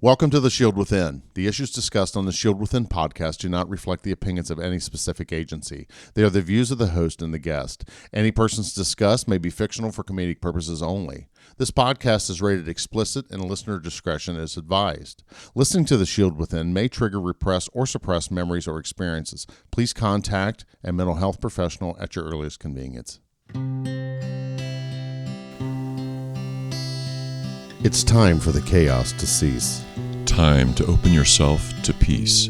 Welcome to The Shield Within. The issues discussed on the Shield Within podcast do not reflect the opinions of any specific agency. They are the views of the host and the guest. Any persons discussed may be fictional for comedic purposes only. This podcast is rated explicit and listener discretion is advised. Listening to The Shield Within may trigger repressed or suppressed memories or experiences. Please contact a mental health professional at your earliest convenience. It's time for the chaos to cease. Time to open yourself to peace.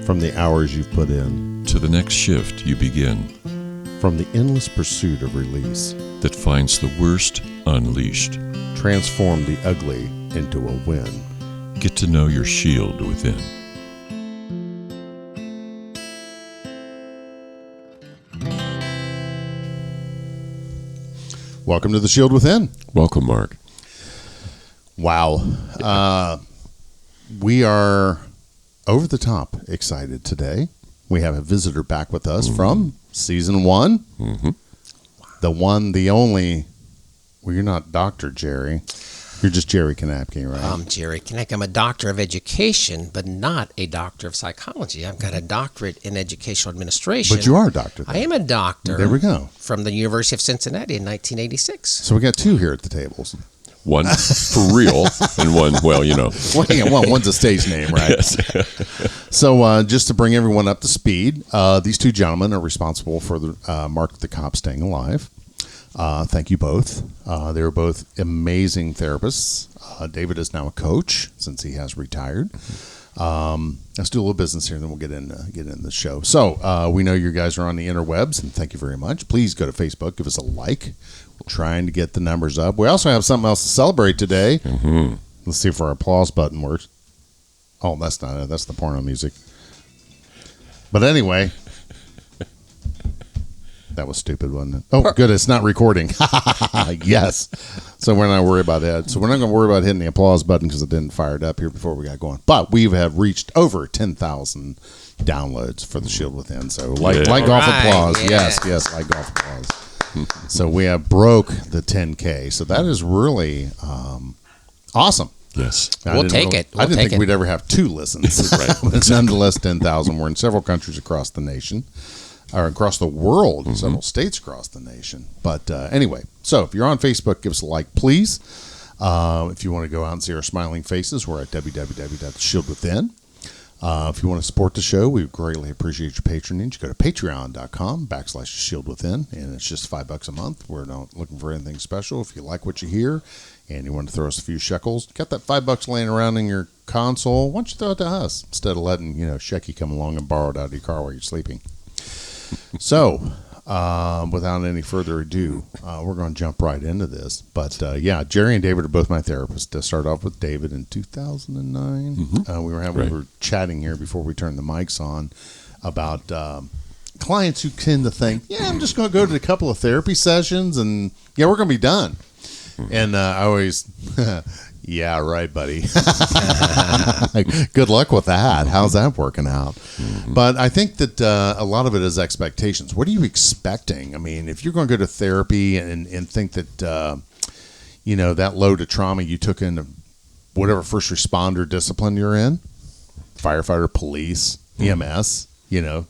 From the hours you've put in. To the next shift you begin. From the endless pursuit of release. That finds the worst unleashed. Transform the ugly into a win. Get to know your shield within. Welcome to The Shield Within. Welcome, Mark. Wow. We are over the top excited today. We have a visitor back with us from season 1. Mm-hmm. The one, the only. Well, you're not Dr. Jerry. You're just Jerry Knapke, right? I'm Jerry Knapke. I'm a doctor of education, but not a doctor of psychology. I've got a doctorate in educational administration. But you are a doctor, though. I am a doctor. There we go. From the University of Cincinnati in 1986. So we got two here at the tables. One for real, and one, well, you know. Well, one's a stage name, right? Yes. So just to bring everyone up to speed, these two gentlemen are responsible for the Marc the Cop staying alive. Thank you both. They were both amazing therapists. David is now a coach since he has retired. Let's do a little business here, and then we'll get in the show. So we know you guys are on the interwebs, and thank you very much. Please go to Facebook, give us a like. We're trying to get the numbers up. We also have something else to celebrate today. Mm-hmm. Let's see if our applause button works. Oh, that's not it. That's the porno music. But anyway, that was stupid, wasn't it? Oh, good. It's not recording. Yes. So we're not worried about that. So we're not going to worry about hitting the applause button because it didn't fire it up here before we got going. But we have reached over 10,000 downloads for The Shield Within. So like golf applause. Yeah. Yes, like golf applause. So we have broke the 10K. So that is really awesome. Yes. We'll take it. I didn't think we'd ever have 2 listens. Right. But nonetheless, 10,000. We're in several countries across the nation, or across the world, several states across the nation. But anyway, so if you're on Facebook, give us a like, please. If you want to go out and see our smiling faces, we're at www.shieldwithin. If you want to support the show, we greatly appreciate your patronage. Go to patreon.com/shieldwithin, and it's just $5 a month. We're not looking for anything special. If you like what you hear and you want to throw us a few shekels, got that $5 laying around in your console, why don't you throw it to us instead of letting Shecky come along and borrow it out of your car while you're sleeping. So, without any further ado, we're going to jump right into this. But Jerry and David are both my therapists. To start off with David in 2009, we were chatting here before we turned the mics on about clients who tend to think, I'm just going to go to a couple of therapy sessions and we're going to be done. And I always, yeah, right, buddy. Good luck with that. How's that working out? But I think that a lot of it is expectations. What are you expecting? I mean, if you're going to go to therapy and think that, that load of trauma you took into whatever first responder discipline you're in, firefighter, police, EMS, your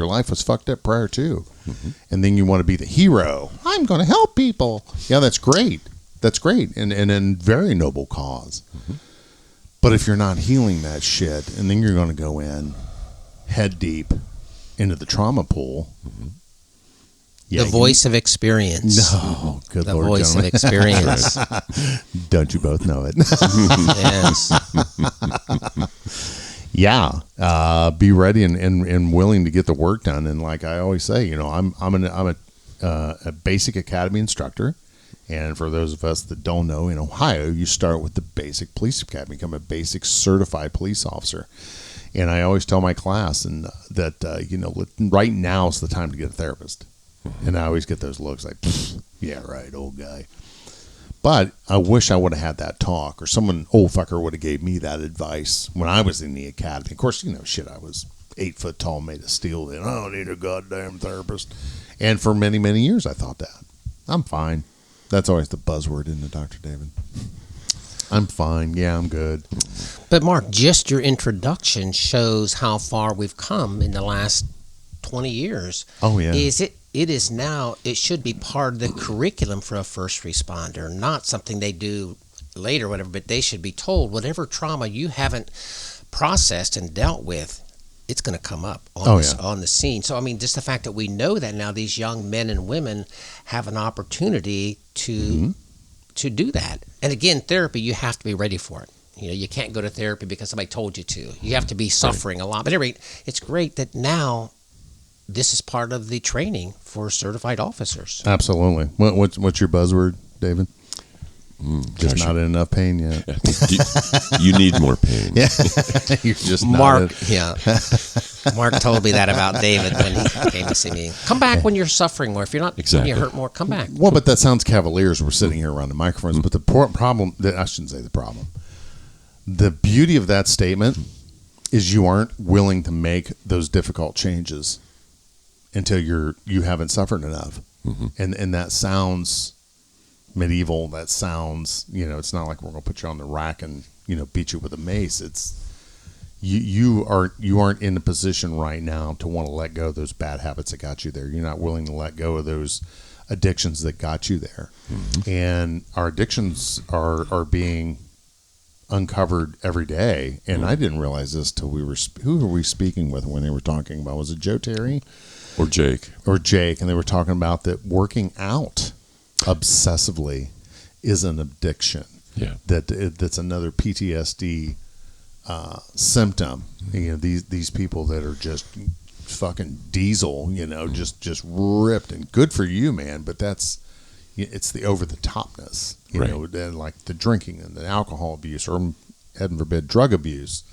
life was fucked up prior to. And then you want to be the hero. I'm going to help people. Yeah, that's great. That's great. And a very noble cause. But if you're not healing that shit, and then you're going to go in head deep into the trauma pool. The voice of experience. No, good the Lord, voice gentlemen. of experience. Don't you both know it? Yes. Be ready and willing to get the work done. And like I always say, I'm a basic academy instructor. And for those of us that don't know, in Ohio, you start with the basic police academy, become a basic certified police officer. And I always tell my class that right now is the time to get a therapist. And I always get those looks like, yeah, right, old guy. But I wish I would have had that talk, or someone, old fucker, would have gave me that advice when I was in the academy. Of course, I was 8 foot tall, made of steel. Then I don't need a goddamn therapist. And for many, many years, I thought that. I'm fine. That's always the buzzword, isn't it, Dr. David? I'm fine. Yeah, I'm good. But Mark, just your introduction shows how far we've come in the last 20 years. Oh, yeah. It is now, it should be part of the curriculum for a first responder, not something they do later or whatever, but they should be told whatever trauma you haven't processed and dealt with, it's going to come up on the scene. So, I mean, just the fact that we know that now these young men and women have an opportunity to do that. And again, therapy, you have to be ready for it. You know, you can't go to therapy because somebody told you to. You have to be suffering a lot. But anyway, it's great that now this is part of the training for certified officers. Absolutely. What's your buzzword, David? Just not in enough pain yet. You need more pain. Yeah, you're just Mark. not Yeah, Mark told me that about David when he came to see me. Come back when you're suffering more. If you're not, when you hurt more, come back. Well, but that sounds cavalier as we're sitting here around the microphones. But the problem, I shouldn't say the problem. The beauty of that statement is you aren't willing to make those difficult changes until you haven't suffered enough, and that sounds medieval. That sounds, it's not like we're going to put you on the rack and beat you with a mace. It's you aren't in the position right now to want to let go of those bad habits that got you there. You're not willing to let go of those addictions that got you there, and our addictions are being uncovered every day. And I didn't realize this till who were we speaking with when they were talking about, was it Joe Terry or Jake, and they were talking about that working out obsessively is an addiction. Yeah, that's another PTSD symptom. These people that are just fucking diesel, just ripped, and good for you, man. But it's the over the topness, and like the drinking and the alcohol abuse, or heaven forbid, drug abuse.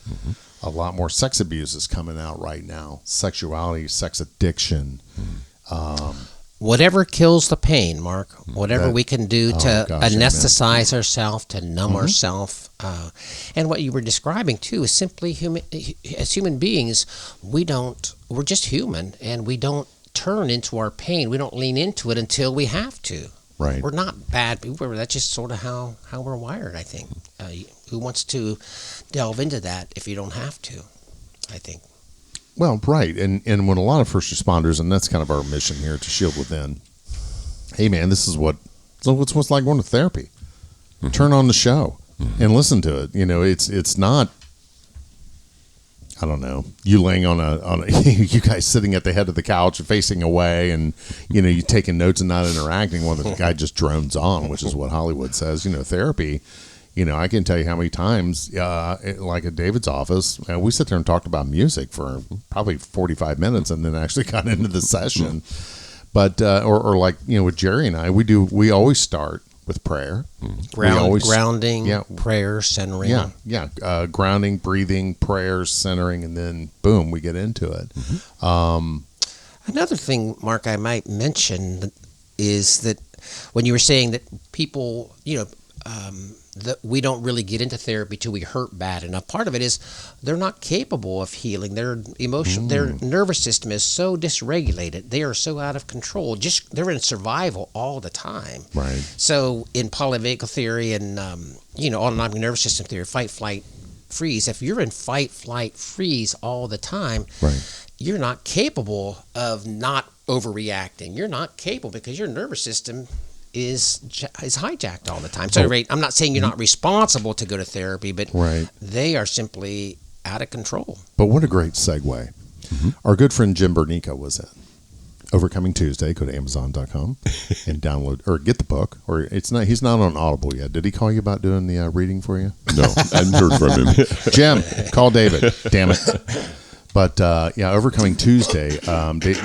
A lot more sex abuse is coming out right now. Sexuality, sex addiction. Whatever kills the pain, Mark. Whatever we can do to anesthetize ourselves, to numb ourselves. And what you were describing, too, is simply as human beings, we're just human, and we don't turn into our pain. We don't lean into it until we have to. Right. We're not bad people. That's just sort of how we're wired, I think. Who wants to delve into that if you don't have to, I think. Well, right. And when a lot of first responders, and that's kind of our mission here to Shield Within, hey, man, this is what's like going to therapy. Turn on the show and listen to it. It's not, I don't know, you laying on a you guys sitting at the head of the couch facing away, and you taking notes and not interacting while the guy just drones on, which is what Hollywood says. Therapy, I can tell you how many times, like at David's office, we sit there and talked about music for probably 45 minutes, and then actually got into the session. But or like with Jerry and I, we always start with prayer. Grounding, prayer, centering. Grounding, breathing, prayer, centering, and then boom, we get into it. Another thing, Mark, I might mention is that when you were saying that people, that we don't really get into therapy till we hurt bad enough. Part of it is they're not capable of healing. Their their nervous system is so dysregulated. They are so out of control. They're in survival all the time. Right. So in polyvagal theory and autonomic nervous system theory, fight, flight, freeze. If you're in fight, flight, freeze all the time, you're not capable of not overreacting. You're not capable because your nervous system is hijacked all the time. So I'm not saying you're not responsible to go to therapy, but they are simply out of control. But what a great segue. Our good friend Jim Bernica was in Overcoming Tuesday. Go to Amazon.com and download or get the book. Or he's not on Audible yet. Did he call you about doing the reading for you? No, I hadn't heard from him. Jim, call David. Damn it. But Overcoming Tuesday,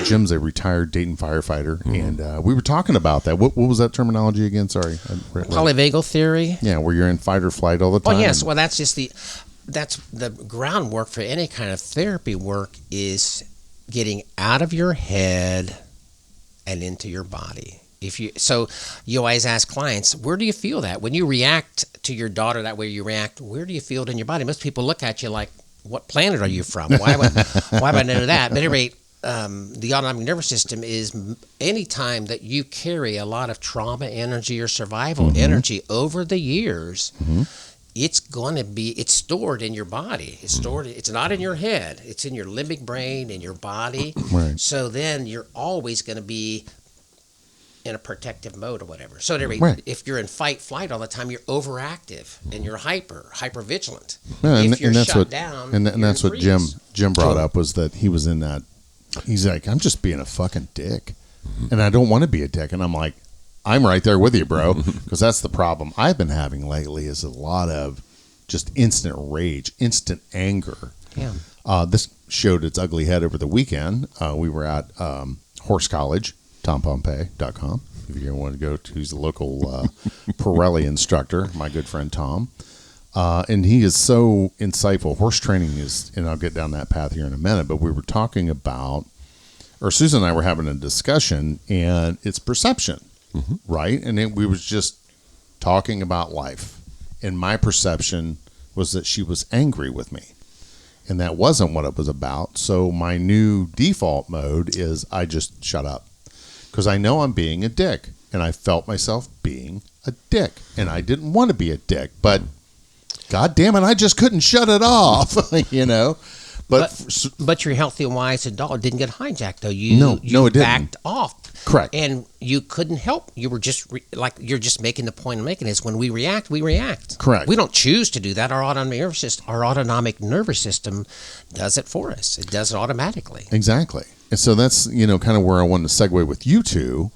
Jim's a retired Dayton firefighter, and we were talking about that. What was that terminology again? Sorry. Polyvagal theory. Yeah, where you're in fight or flight all the time. Well, yes. Well, that's the groundwork for any kind of therapy work is getting out of your head and into your body. So you always ask clients, where do you feel that? When you react to your daughter that way you react, where do you feel it in your body? Most people look at you like, what planet are you from? Why would I know that? But at any rate, the autonomic nervous system is any time that you carry a lot of trauma energy or survival energy over the years, it's stored in your body. It's stored. It's not in your head. It's in your limbic brain, in your body. Right. So then you're always going to be in a protective mode or whatever. So if you're in fight flight all the time, you're overactive and you're hyper vigilant. Yeah, if you're that's shut what, down, and you're that's in what freeze. Jim brought up, was that he was in that. He's like, I'm just being a fucking dick, and I don't want to be a dick. And I'm like, I'm right there with you, bro, because that's the problem I've been having lately, is a lot of just instant rage, instant anger. Yeah. This showed its ugly head over the weekend. We were at Horse College, TomPompey.com. If you want to go to, he's a local Pirelli instructor, my good friend Tom. And he is so insightful. Horse training is, and I'll get down that path here in a minute, but we were talking about, or Susan and I were having a discussion, and it's perception, right? And we was just talking about life. And my perception was that she was angry with me. And that wasn't what it was about. So my new default mode is I just shut up. Because I know I'm being a dick. And I felt myself being a dick. And I didn't want to be a dick. But God damn it, I just couldn't shut it off, you know. But your healthy and wise adult didn't get hijacked, though. No, it didn't. Backed off. Correct. And you couldn't help. You were just you're just making the point I'm making is when we react, we react. Correct. We don't choose to do that. Our autonomic nervous system does it for us. It does it automatically. Exactly. And so that's, kind of where I wanted to segue with you two,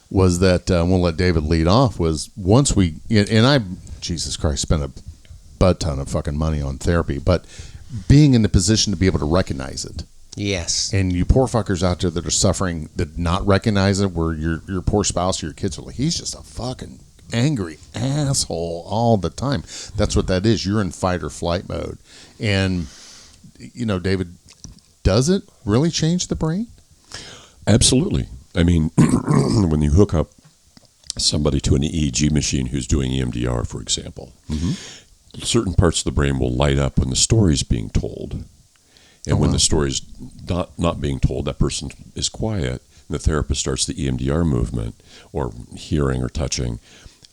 was that, we'll let David lead off, was once we, and I, Jesus Christ, spent a butt ton of fucking money on therapy, but being in the position to be able to recognize it. Yes. And you poor fuckers out there that are suffering, that not recognize it, where your poor spouse or your kids are like, he's just a fucking angry asshole all the time. That's what that is. You're in fight or flight mode. And, David, does it really change the brain? Absolutely. I mean, when you hook up somebody to an EEG machine who's doing EMDR, for example, certain parts of the brain will light up when the story's being told. And when the story's not being told, that person is quiet, and the therapist starts the EMDR movement, or hearing or touching.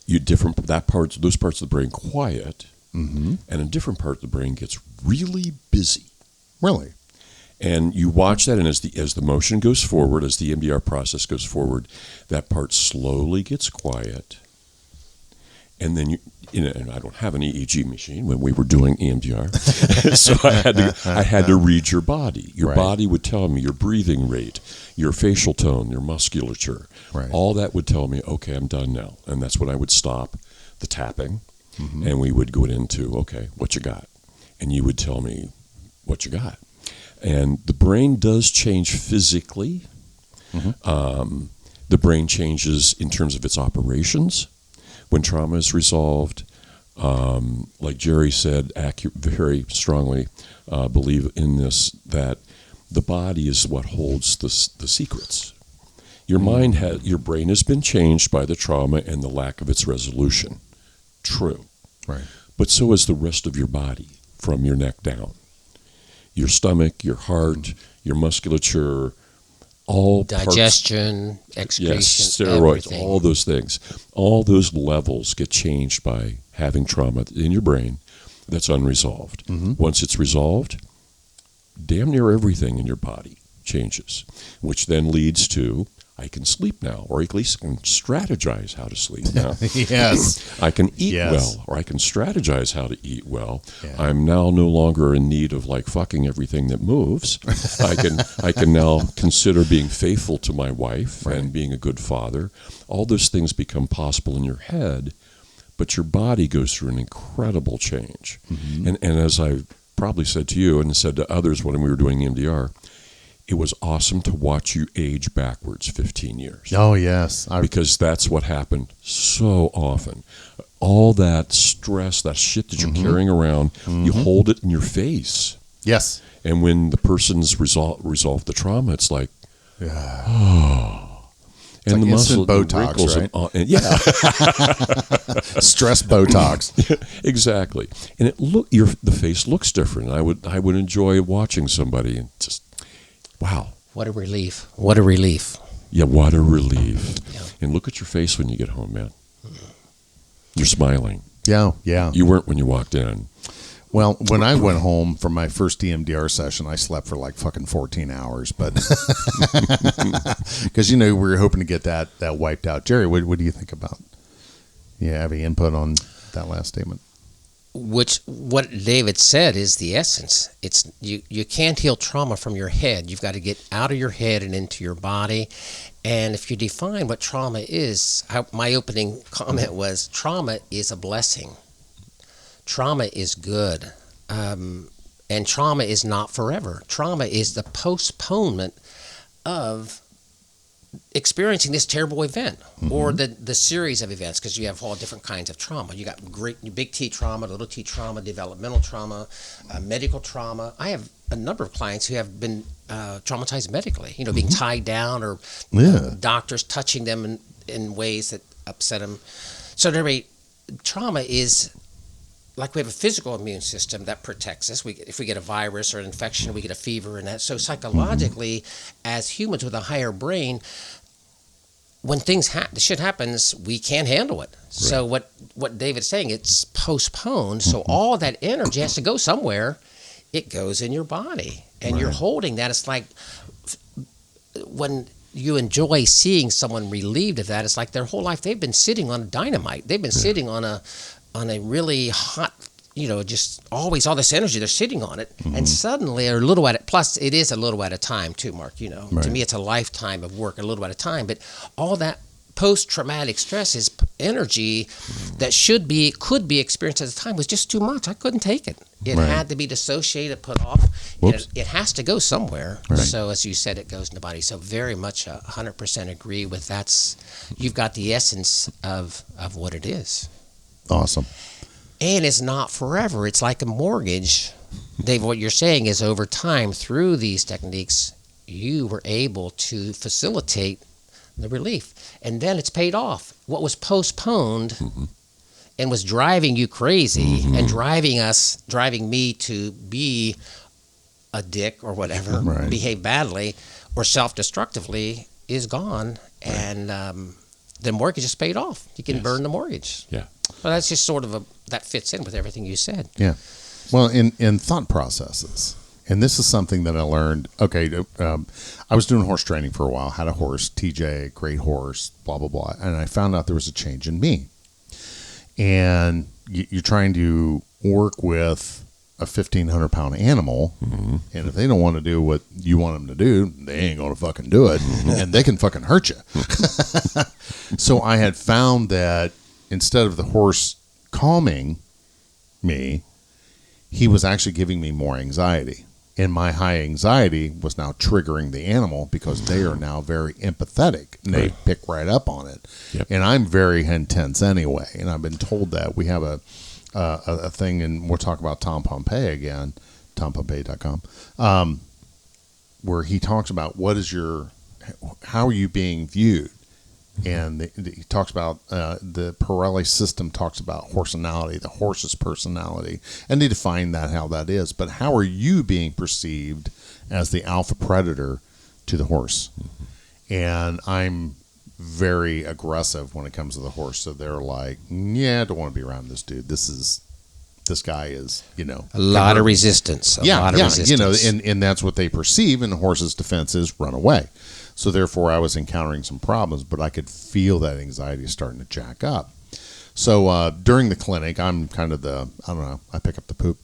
Those parts of the brain quiet, and a different part of the brain gets really busy. Really? And you watch that, and as the motion goes forward, as the EMDR process goes forward, that part slowly gets quiet. And then and I don't have an EEG machine when we were doing EMDR, so I had to read your body. Your body would tell me your breathing rate, your facial tone, your musculature. Right. All that would tell me, okay, I'm done now. And that's when I would stop the tapping, and we would go into, okay, what you got? And you would tell me what you got. And the brain does change physically. The brain changes in terms of its operations. When trauma is resolved, like Jerry said, very strongly believe in this, that the body is what holds the secrets. Your your brain has been changed by the trauma and the lack of its resolution. True. Right. But so is the rest of your body from your neck down. Your stomach, your heart, your musculature, all digestion, excretion, steroids, everything. all those things. All those levels get changed by having trauma in your brain that's unresolved. Once it's resolved, damn near everything in your body changes, which then leads to, I can sleep now, or at least can strategize how to sleep now. Yes. I can eat Yes. well, or I can strategize how to eat well. Yeah. I'm now no longer in need of fucking everything that moves. I can now consider being faithful to my wife and being a good father. All those things become possible in your head, but your body goes through an incredible change. And as I probably said to you and said to others when we were doing EMDR, it was awesome to watch you age backwards 15 years. Oh, yes. Because that's what happened so often. All that stress, that shit that you're carrying around, you hold it in your face. Yes. And when the person's resolved the trauma, it's like, oh. It's And like the muscle, instant the Botox, wrinkles, right? and yeah, Stress Botox. exactly. And the face looks different. I would enjoy watching somebody and just, wow. What a relief. What a relief. Yeah, what a relief. Yeah. And look at your face when you get home, man. You're smiling. Yeah. You weren't when you walked in. Well, when I went home from my first EMDR session, I slept for like fucking 14 hours, but because we were hoping to get that wiped out. Jerry, what do you think about? You have any input on that last statement? What David said is the essence. It's you can't heal trauma from your head. You've got to get out of your head and into your body. And if you define what trauma is, my opening comment was trauma is a blessing. Trauma is good, and trauma is not forever. Trauma is the postponement of experiencing this terrible event, or the series of events, because you have all different kinds of trauma. You got big T trauma, little T trauma, developmental trauma, medical trauma. I have a number of clients who have been traumatized medically, being tied down, or doctors touching them in ways that upset them. So trauma is like we have a physical immune system that protects us. If we get a virus or an infection, we get a fever and that. So psychologically, as humans with a higher brain, when shit happens, we can't handle it. Right. So what David's saying, it's postponed. So all that energy has to go somewhere. It goes in your body, and you're holding that. It's like when you enjoy seeing someone relieved of that. It's like their whole life they've been sitting on dynamite. They've been sitting on a really hot, just always all this energy, they're sitting on it, and suddenly they're a little at it. Plus, it is a little at a time too, Mark. To me, it's a lifetime of work, a little at a time. But all that post-traumatic stress is energy that could be experienced at the time was just too much. I couldn't take it. It had to be dissociated, put off. It has to go somewhere. Right. So as you said, it goes in the body. So very much 100% agree with you've got the essence of what it is. Awesome. And it's not forever. It's like a mortgage. Dave, what you're saying is over time, through these techniques, you were able to facilitate the relief. And then it's paid off. What was postponed and was driving you crazy and driving me to be a dick or whatever, behave badly or self-destructively is gone. And the mortgage is paid off. You can burn the mortgage. Yeah. Well, that's just sort of that fits in with everything you said. Yeah. Well, in thought processes, and this is something that I learned. Okay, I was doing horse training for a while. Had a horse, TJ, great horse, blah blah blah, and I found out there was a change in me. And you're trying to work with a 1,500-pound animal, and if they don't want to do what you want them to do, they ain't gonna fucking do it, and they can fucking hurt you. So I had found that instead of the horse calming me, he was actually giving me more anxiety. And my high anxiety was now triggering the animal because they are now very empathetic and they pick right up on it. Yep. And I'm very intense anyway. And I've been told that. We have a thing, and we'll talk about Tom Pompei again, tompompeii.com, where he talks about how are you being viewed? And he talks about the Pirelli system talks about horsenality, the horse's personality, and they define how that is. But how are you being perceived as the alpha predator to the horse? And I'm very aggressive when it comes to the horse. So they're like, I don't want to be around this dude. This guy is, a lot of resistance. A lot of resistance. And that's what they perceive. And the horse's defense is run away. So therefore, I was encountering some problems, but I could feel that anxiety starting to jack up. So during the clinic, I'm kind of I pick up the poop.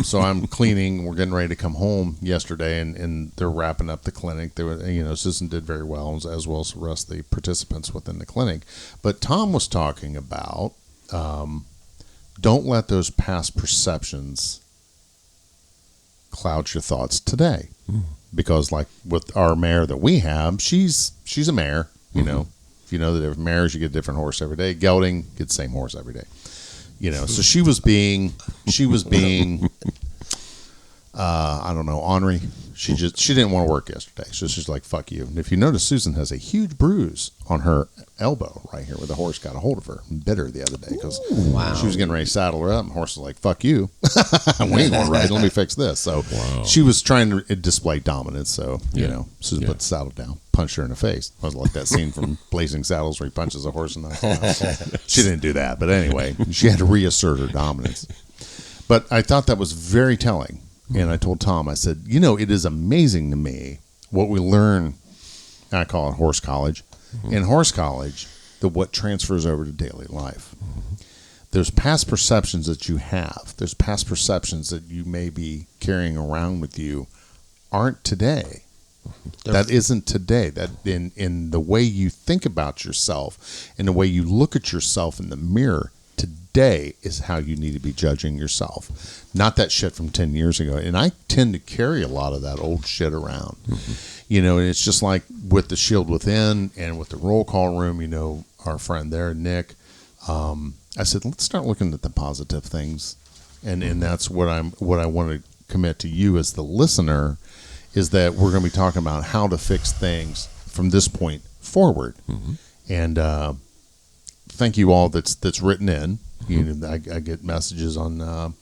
So I'm cleaning. We're getting ready to come home yesterday, and they're wrapping up the clinic. They were, Susan did very well, as well as the rest of the participants within the clinic. But Tom was talking about don't let those past perceptions cloud your thoughts today. Because like with our mare that we have, she's a mare, If you know the different mares, you get a different horse every day. Gelding, get the same horse every day. So she was being I don't know, ornery, She didn't want to work yesterday. So she's like, fuck you. And if you notice, Susan has a huge bruise on her elbow right here where the horse got a hold of her and bit her the other day because she was getting ready to saddle her up. And the horse was like, fuck you. We ain't going to ride. Let me fix this. So she was trying to display dominance. So, Susan put the saddle down, punched her in the face. It was like that scene from Blazing Saddles where he punches a horse in the face. She didn't do that. But anyway, she had to reassert her dominance. But I thought that was very telling. And I told Tom, I said, it is amazing to me what we learn. I call it horse college. In horse college, what transfers over to daily life. There's past perceptions that you have. There's past perceptions that you may be carrying around with you aren't today. That isn't today. That in the way you think about yourself, in the way you look at yourself in the mirror, today is how you need to be judging yourself, not that shit from 10 years ago. And I tend to carry a lot of that old shit around. And it's just like with the Shield Within and with the roll call room, our friend there, Nick, I said, let's start looking at the positive things. And that's what I want to commit to you as the listener, is that we're going to be talking about how to fix things from this point forward. And thank you all that's written in. I get messages on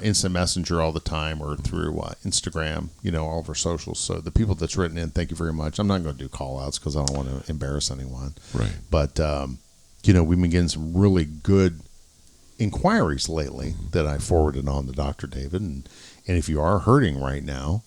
Instant Messenger all the time, or through Instagram, all of our socials. So the people that's written in, thank you very much. I'm not going to do call outs because I don't want to embarrass anyone. Right. But, we've been getting some really good inquiries lately that I forwarded on to Dr. David. And if you are hurting right now,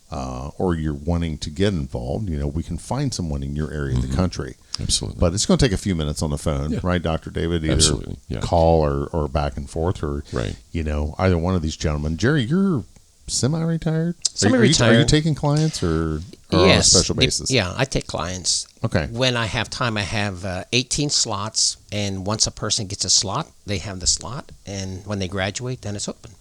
or you're wanting to get involved, we can find someone in your area of the country. Absolutely. But it's going to take a few minutes on the phone, right, Dr. David? Either call or back and forth, or, either one of these gentlemen. Jerry, you're semi-retired? Semi-retired. Are you taking clients or on a special basis? I take clients. Okay. When I have time, I have 18 slots, and once a person gets a slot, they have the slot, and when they graduate, then it's open.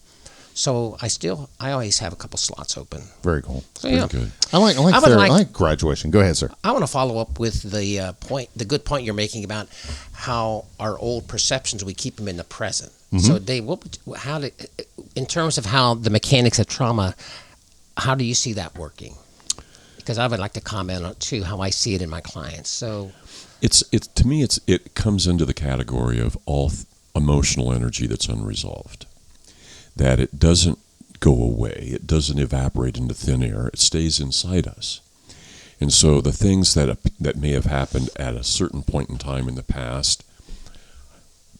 So I always have a couple slots open. Very cool. So, good. I like graduation. Go ahead, sir. I want to follow up with the good point you're making about how our old perceptions, we keep them in the present. So, Dave, in terms of how the mechanics of trauma, how do you see that working? Because I would like to comment on too how I see it in my clients. So, to me, it comes into the category of all emotional energy that's unresolved. That it doesn't go away. It doesn't evaporate into thin air. It stays inside us. And so the things that may have happened at a certain point in time in the past,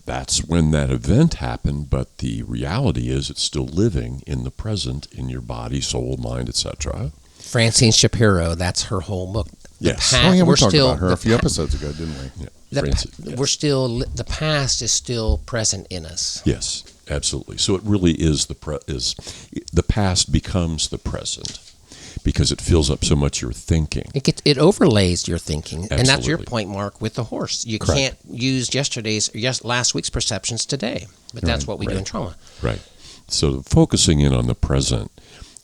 that's when that event happened, but the reality is it's still living in the present, in your body, soul, mind, etc. Francine Shapiro, that's her whole book. Yes. We talked about her a few episodes ago, didn't we? Yeah. The past is still present in us. Yes, absolutely. So it really is the past becomes the present because it fills up so much your thinking. It overlays your thinking, Absolutely. And that's your point, Mark, with the horse. You can't use last week's perceptions today, but that's what we do in trauma. Right. So focusing in on the present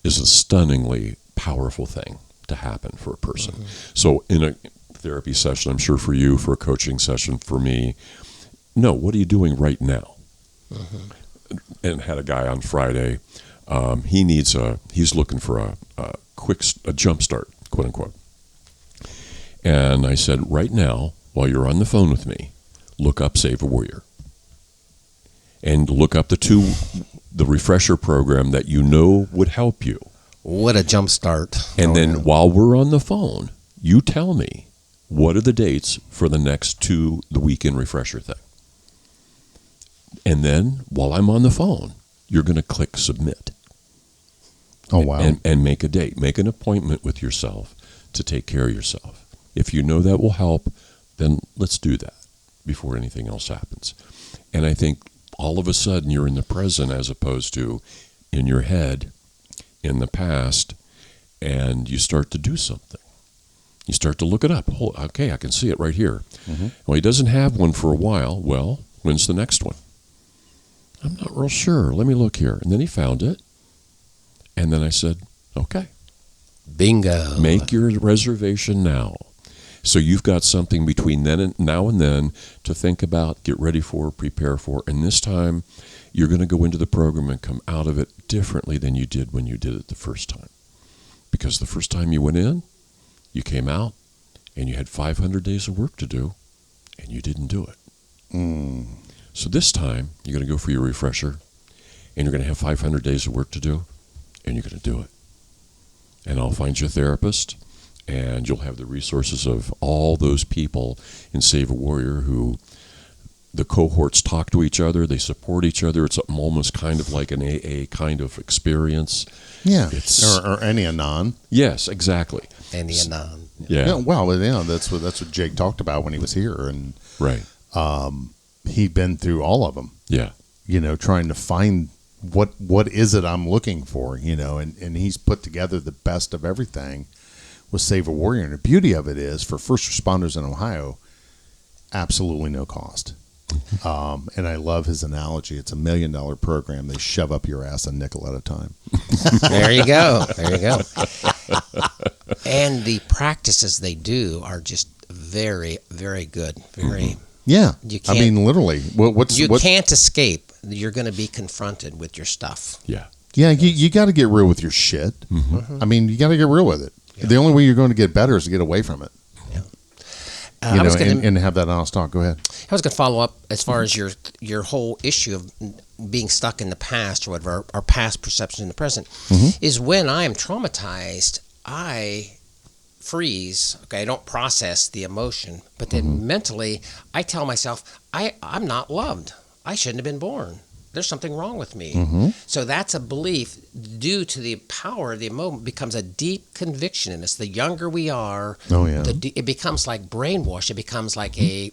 is a stunningly powerful thing to happen for a person. So in a therapy session, I'm sure for you, for a coaching session, for me, what are you doing right now? And had a guy on Friday. He's looking for a jump start, quote unquote. And I said, right now, while you're on the phone with me, look up Save a Warrior, and look up the refresher program that would help you. What a jump start! And then while we're on the phone, you tell me what are the dates for the next the weekend refresher thing. And then, while I'm on the phone, you're going to click submit. Oh, wow. And make a date. Make an appointment with yourself to take care of yourself. If you know that will help, then let's do that before anything else happens. And I think all of a sudden you're in the present as opposed to in your head in the past, and you start to do something. You start to look it up. Oh, okay, I can see it right here. Well, he doesn't have one for a while. Well, when's the next one? I'm not real sure. Let me look here. And then he found it. And then I said, okay. Bingo. Make your reservation now. So you've got something between now and then to think about, get ready for, prepare for. And this time, you're going to go into the program and come out of it differently than you did when you did it the first time. Because the first time you went in, you came out, and you had 500 days of work to do, and you didn't do it. So this time, you're going to go for your refresher, and you're going to have 500 days of work to do, and you're going to do it. And I'll find you a therapist, and you'll have the resources of all those people in Save a Warrior who the cohorts talk to each other, they support each other. It's almost kind of like an AA kind of experience. Yeah, It's, or any anon. yes, exactly. And the anon. Yeah, Yeah, well, yeah, that's what Jake talked about when he was here, and right. he'd been through all of them. Yeah, Trying to find what is it I'm looking for, and he's put together the best of everything with Save a Warrior. And the beauty of it is, for first responders in Ohio, absolutely no cost. And I love his analogy. It's $1 million program. They shove up your ass a nickel at a time. There you go. There you go. And the practices they do are just very, very good. Very. Yeah, You I mean, literally. You can't escape. You're going to be confronted with your stuff. yeah. Yeah, you got to get real with your shit. I mean, you got to get real with it. Yeah. The only way you're going to get better is to get away from it. Yeah. And have that honest talk. Go ahead. I was going to follow up as far as your whole issue of being stuck in the past or whatever, our past perception in the present, is when I am traumatized, I freeze. Okay, I don't process the emotion, but then mentally, I tell myself, I'm not loved. I shouldn't have been born. There's something wrong with me. So that's a belief due to the power of the moment becomes a deep conviction in us. The younger we are, it becomes like brainwash. It becomes like a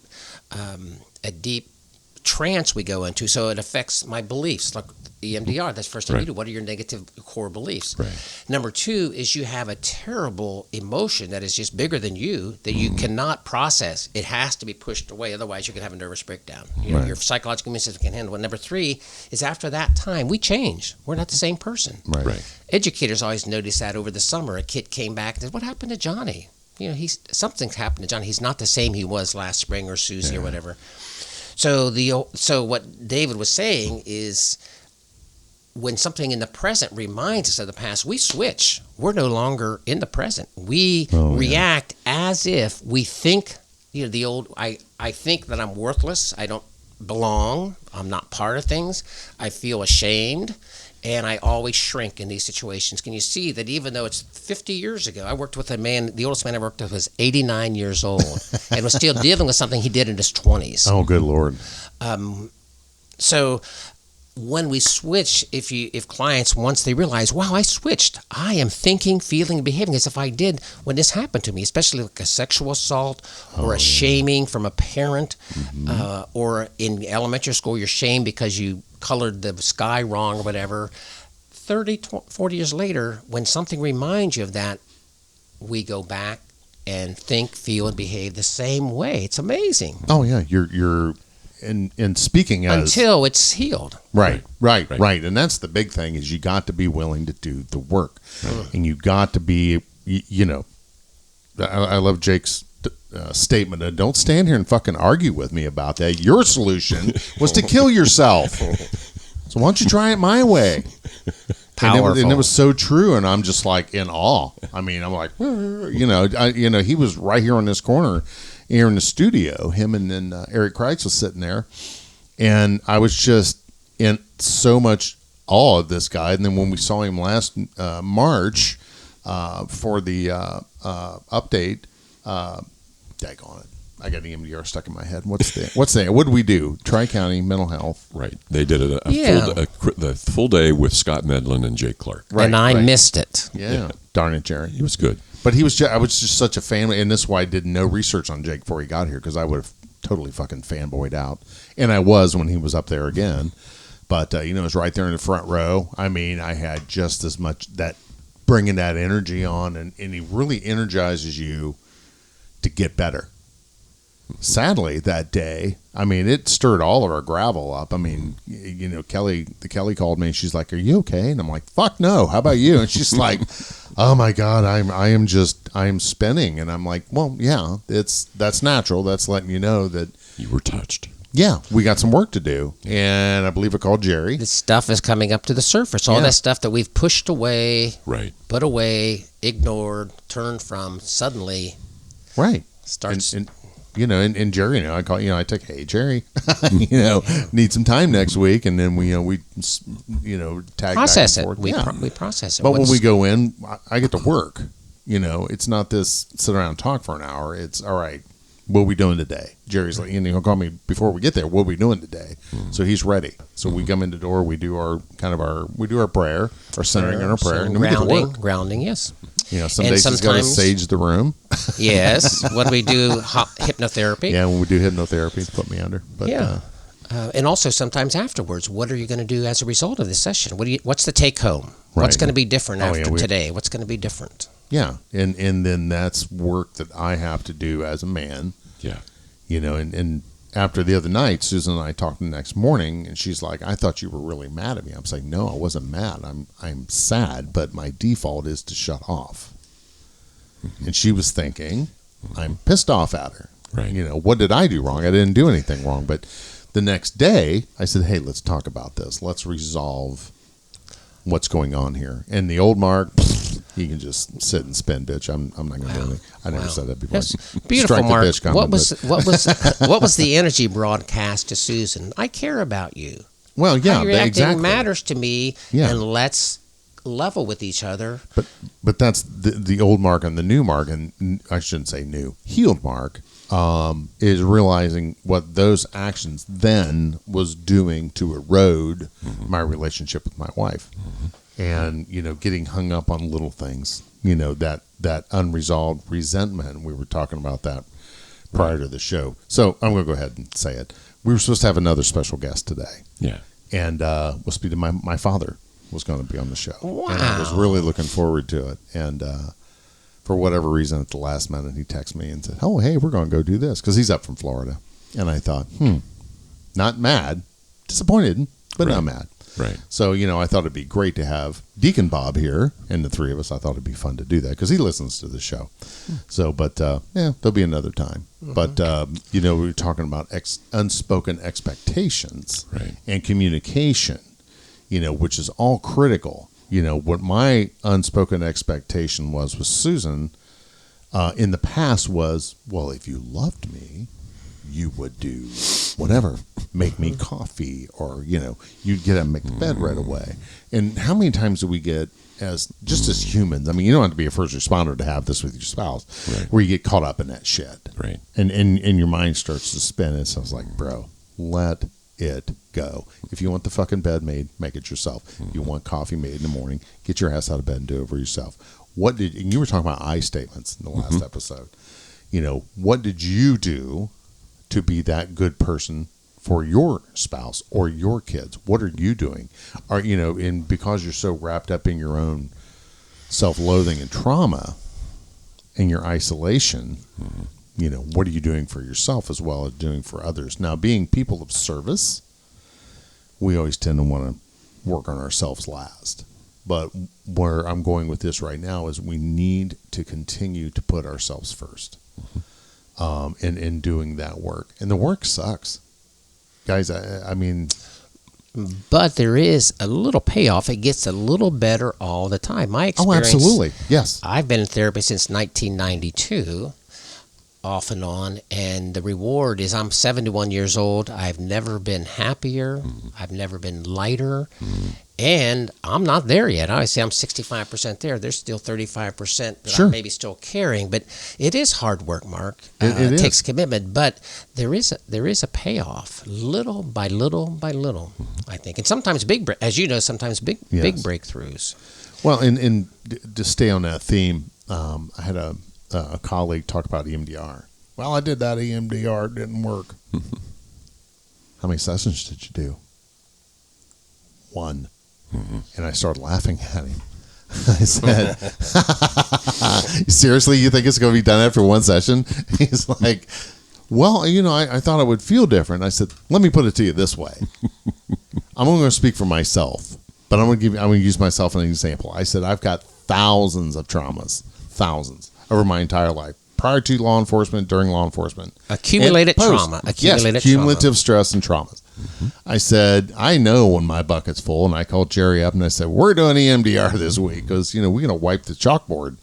deep trance we go into. So it affects my beliefs, like EMDR. That's the first thing you do. What are your negative core beliefs? Right. Number two is you have a terrible emotion that is just bigger than you that you cannot process. It has to be pushed away. Otherwise, you can have a nervous breakdown. Your psychological immune system can't handle it. Number three is after that time, we change. We're not the same person. Right. Educators always notice that over the summer. A kid came back and said, "What happened to Johnny? Something's happened to Johnny. He's not the same he was last spring, or Susie or whatever." So what David was saying is, when something in the present reminds us of the past, we switch. We're no longer in the present. We react as if we think, the old, I think that I'm worthless. I don't belong. I'm not part of things. I feel ashamed. And I always shrink in these situations. Can you see that even though it's 50 years ago, I worked with a man, the oldest man I worked with was 89 years old and was still dealing with something he did in his 20s. Oh, good Lord. So when we switch, if clients, once they realize, wow, I switched, I am thinking, feeling, and behaving as if I did when this happened to me, especially like a sexual assault or a shaming from a parent, or in elementary school, you're shamed because you colored the sky wrong or whatever. 30, 40 years later, when something reminds you of that, we go back and think, feel, and behave the same way. It's amazing. Oh, yeah. You're and speaking as... Until it's healed. Right. And that's the big thing, is you got to be willing to do the work. And you got to be, I love Jake's statement. Don't stand here and fucking argue with me about that. Your solution was to kill yourself. So why don't you try it my way? Powerful. And it was so true, and I'm just like in awe. I mean, I'm like, he was right here on this corner here in the studio. Him and then Eric Kreitz was sitting there, and I was just in so much awe of this guy. And then when we saw him last March for the update, daggone it, I got EMDR stuck in my head. What did we do? Tri-County Mental Health. Right. They did the full day with Scott Medlin and Jake Clark. Right, and I missed it. Yeah. Darn it, Jerry. He was good. But I was just such a fan, and this is why I did no research on Jake before he got here, because I would have totally fucking fanboyed out. And I was when he was up there again. But, it was right there in the front row. I mean, I had just as much that bringing that energy on, and he really energizes you to get better. Sadly, that day, I mean, it stirred all of our gravel up. I mean, Kelly called me and she's like, "Are you okay?" And I'm like, "Fuck no. How about you?" And she's like, "Oh my God, I am spinning." And I'm like, "Well, yeah, that's natural. That's letting you know that you were touched." Yeah, we got some work to do, and I believe I called Jerry. This stuff is coming up to the surface. All that stuff that we've pushed away, put away, ignored, turned from, suddenly starts. And Jerry, I call, I take, hey Jerry, need some time next week, and then we tag process back it. and forth. We process it. But when we go in, I get to work. It's not this sit around and talk for an hour. It's all right. What are we doing today? Jerry's like, he'll call me before we get there. What are we doing today? So he's ready. So we come in the door. We do our prayer, our centering and our prayer, and then we get to work. Grounding, yes. Some days he's got to sage the room. Yes. When we do hypnotherapy. Yeah, when we do hypnotherapy, put me under. But, and also sometimes afterwards, what are you going to do as a result of this session? What's the take home? What's going to be different after today? What's going to be different? Yeah, and then that's work that I have to do as a man. Yeah. And after the other night, Susan and I talked the next morning, and she's like, I thought you were really mad at me. I was like, no, I wasn't mad. I'm sad, but my default is to shut off. And she was thinking, I'm pissed off at her. Right. What did I do wrong? I didn't do anything wrong. But the next day, I said, hey, let's talk about this. Let's resolve what's going on here. And the old Mark, he can just sit and spin, bitch. I'm not going to do anything. I never said that before. Yes. Beautiful, Strike Mark. the bitch comment, What was the energy broadcast to Susan? I care about you. Well, yeah, how you're acting exactly matters to me, Yeah. and let's level with each other. But that's the old Mark and the new Mark, and I shouldn't say new, healed Mark, is realizing what those actions then was doing to erode my relationship with my wife. And, getting hung up on little things, that unresolved resentment. We were talking about that prior to the show. So I'm going to go ahead and say it. We were supposed to have another special guest today. Yeah. And we'll speak to my father was going to be on the show. Wow. And I was really looking forward to it. And for whatever reason, at the last minute, he texted me and said, oh, hey, we're going to go do this. Because he's up from Florida. And I thought, not mad, disappointed, but not mad. Right. So, I thought it'd be great to have Deacon Bob here and the three of us. I thought it'd be fun to do that because he listens to the show. So, but, there'll be another time. But, we were talking about unspoken expectations and communication, which is all critical. What my unspoken expectation was with Susan in the past was, well, if you loved me, you would do whatever, make me coffee, or, you'd get up and make the bed right away. And how many times do we get as humans? I mean, you don't have to be a first responder to have this with your spouse, where you get caught up in that shit. Right. And your mind starts to spin. And so I was like, bro, let it go. If you want the fucking bed made, make it yourself. If you want coffee made in the morning, get your ass out of bed and do it for yourself. And you were talking about I statements in the last episode. What did you do to be that good person for your spouse or your kids? What are you doing? And because you're so wrapped up in your own self-loathing and trauma and your isolation, what are you doing for yourself as well as doing for others? Now, being people of service, we always tend to want to work on ourselves last. But where I'm going with this right now is we need to continue to put ourselves first. In doing that work. And the work sucks. Guys, I mean... But there is a little payoff. It gets a little better all the time. My experience... Oh, absolutely. Yes. I've been in therapy since 1992, off and on, and the reward is I'm 71 years old. I've never been happier. I've never been lighter. And I'm not there yet. I say I'm 65% there. There's still 35% that I'm maybe still carrying. But it is hard work, Mark. It takes commitment. But there is a payoff, little by little by little, I think. And sometimes big breakthroughs. Well, and to stay on that theme, I had a colleague talk about EMDR. Well, I did that EMDR. It didn't work. How many sessions did you do? 1. And I started laughing at him. I said, seriously, you think it's going to be done after 1 session? He's like, well, I thought it would feel different. I said, let me put it to you this way. I'm only going to speak for myself, but I'm going to use myself as an example. I said, I've got thousands of traumas, thousands over my entire life, prior to law enforcement, during law enforcement. Accumulated trauma. Cumulative stress and traumas. I said, I know when my bucket's full, and I called Jerry up and I said, we're doing EMDR this week because, we're going to wipe the chalkboard.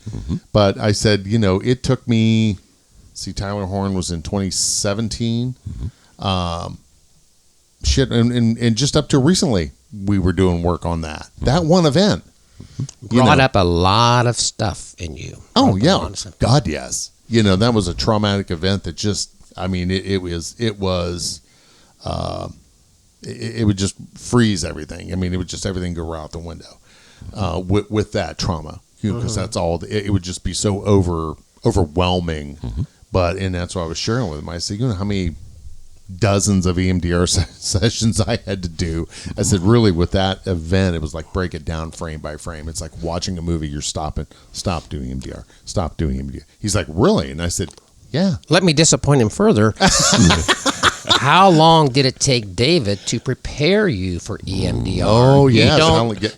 But I said, it took me, Tyler Horn was in 2017. And just up to recently, we were doing work on that. That one event. Brought up a lot of stuff in you. Oh, yeah. God, yes. That was a traumatic event that just, it would just freeze everything. It would just everything go right out the window with that trauma, because that's all. It would just be so overwhelming. And that's what I was sharing with him. I said, how many dozens of EMDR sessions I had to do. I said, really, with that event, it was like break it down frame by frame. It's like watching a movie. You're stop doing EMDR. Stop doing EMDR. He's like, really? And I said, yeah. Let me disappoint him further. How long did it take David to prepare you for EMDR? Oh, yes.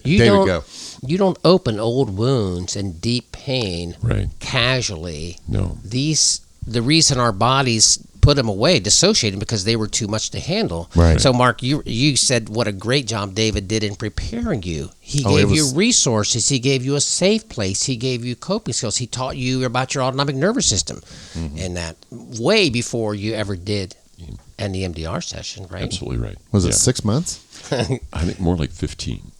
David, go. You don't open old wounds and deep pain right. casually. No. The reason our bodies put them away, dissociated, because they were too much to handle. Right. So, Mark, you said what a great job David did in preparing you. He gave you resources. He gave you a safe place. He gave you coping skills. He taught you about your autonomic nervous system, and that way before you ever did an EMDR session, right? Absolutely right. Was it 6 months? I think more like 15.